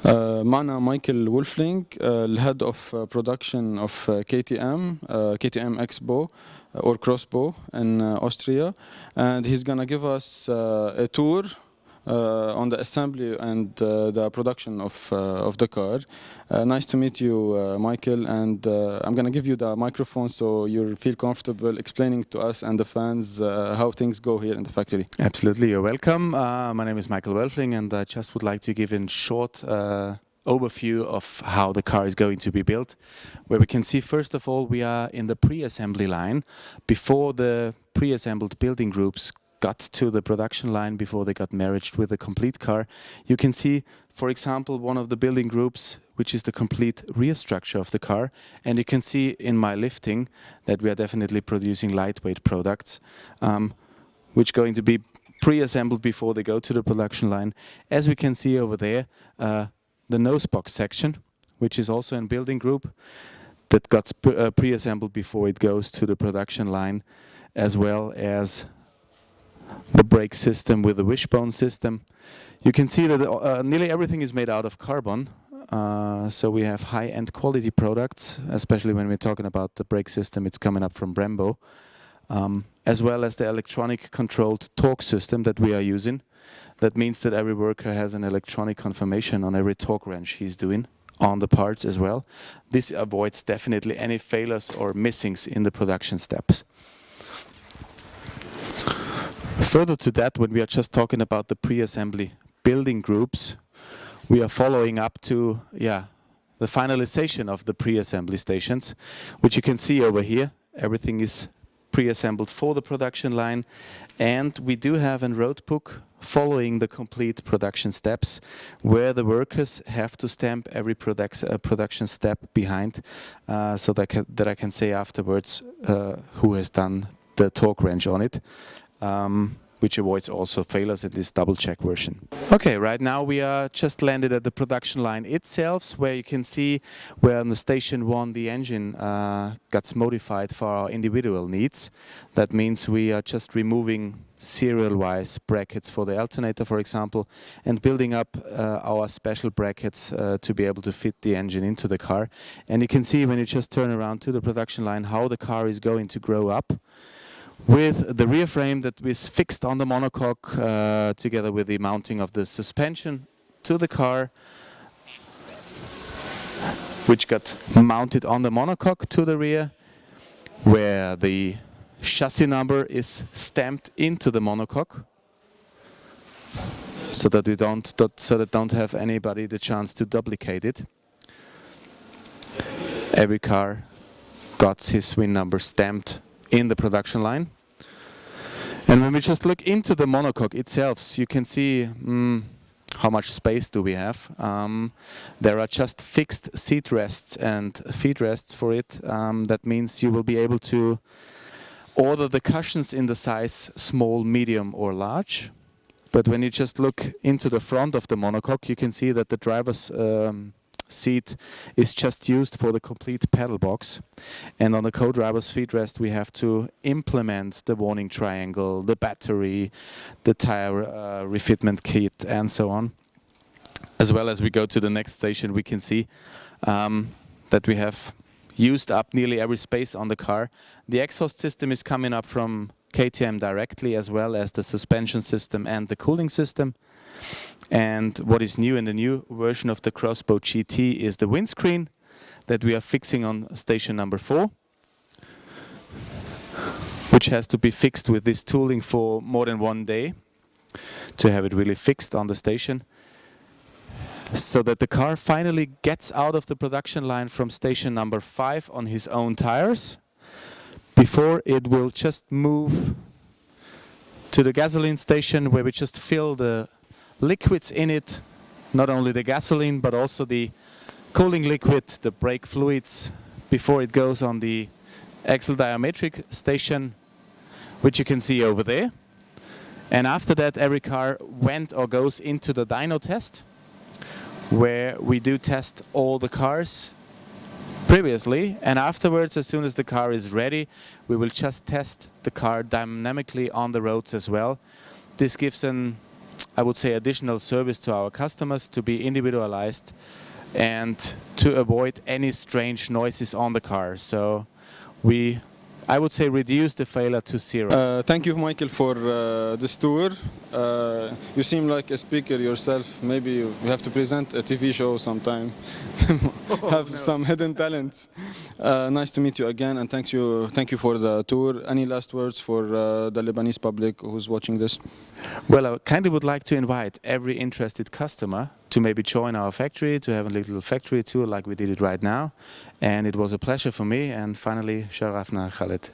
معنا مايكل وولفلينج الهيد اوف برودكشن اوف KTM KTM Expo or Crossbow in Austria, and he's gonna give us a tour on the assembly and the production of the car. Nice to meet you, Michael, and I'm gonna give you the microphone so you'll feel comfortable explaining to us and the fans how things go here in the factory. Absolutely, you're welcome. My name is Michael Wölfling, and I just would like to give a short overview of how the car is going to be built, where we can see first of all we are in the pre-assembly line before the pre-assembled building groups got to the production line, before they got merged with the complete car. You can see, for example, one of the building groups, which is the complete rear structure of the car, and you can see in my lifting that we are definitely producing lightweight products, which are going to be pre-assembled before they go to the production line. As we can see over there, the nose box section, which is also in building group, that got pre-assembled before it goes to the production line, as well as the brake system with the wishbone system. You can see that nearly everything is made out of carbon, so we have high-end quality products, especially when we're talking about the brake system. It's coming up from Brembo, as well as the electronic controlled torque system that we are using. That means that every worker has an electronic confirmation on every torque wrench he's doing on the parts as well. This avoids definitely any failures or missings in the production steps. Further to that, when we are just talking about the pre-assembly building groups, we are following up to the finalization of the pre-assembly stations, which you can see over here. Everything is pre-assembled for the production line, and we do have a road book following the complete production steps, where the workers have to stamp every production step behind, so that I can say afterwards who has done the torque wrench on it, which avoids also failures in this double check version. Okay, right now we are just landed at the production line itself, where you can see where on the station 1 the engine gets modified for our individual needs. That means we are just removing serial-wise brackets for the alternator, for example, and building up our special brackets to be able to fit the engine into the car. And you can see when you just turn around to the production line how the car is going to grow up, with the rear frame that was fixed on the monocoque, together with the mounting of the suspension to the car, which got mounted on the monocoque to the rear, where the chassis number is stamped into the monocoque, so that we don't have anybody the chance to duplicate it. Every car got his VIN number stamped in the production line. And when we just look into the monocoque itself, you can see how much space do we have. There are just fixed seat rests and feet rests for it. That means you will be able to order the cushions in the size small, medium or large. But when you just look into the front of the monocoque, you can see that the driver's seat is just used for the complete pedal box, and on the co-driver's feetrest we have to implement the warning triangle, the battery, the tire refitment kit and so on. As well as we go to the next station, we can see that we have used up nearly every space on the car. The exhaust system is coming up from KTM directly, as well as the suspension system and the cooling system. And what is new in the new version of the Crossbow GT is the windscreen that we are fixing on station number 4, which has to be fixed with this tooling for more than 1 day to have it really fixed on the station, so that the car finally gets out of the production line from station number 5 on his own tires, before it will just move to the gasoline station, where we just fill the liquids in it, not only the gasoline but also the cooling liquid, the brake fluids, before it goes on the axle diametric station, which you can see over there. And after that, every car went or goes into the dyno test, where we do test all the cars previously, and afterwards, as soon as the car is ready, we will just test the car dynamically on the roads as well. This gives an I would say, additional service to our customers, to be individualized and to avoid any strange noises on the car. So we, I would say, reduce the failure to zero. Thank you, Michael, for this tour. You seem like a speaker yourself. Maybe you have to present a TV show sometime. Have some hidden talents. Nice to meet you again, and thank you for the tour. Any last words for the Lebanese public who's watching this? Well, I kindly would like to invite every interested customer to maybe join our factory, to have a little factory tour like we did it right now. And it was a pleasure for me. And finally, Sharafna Khaled.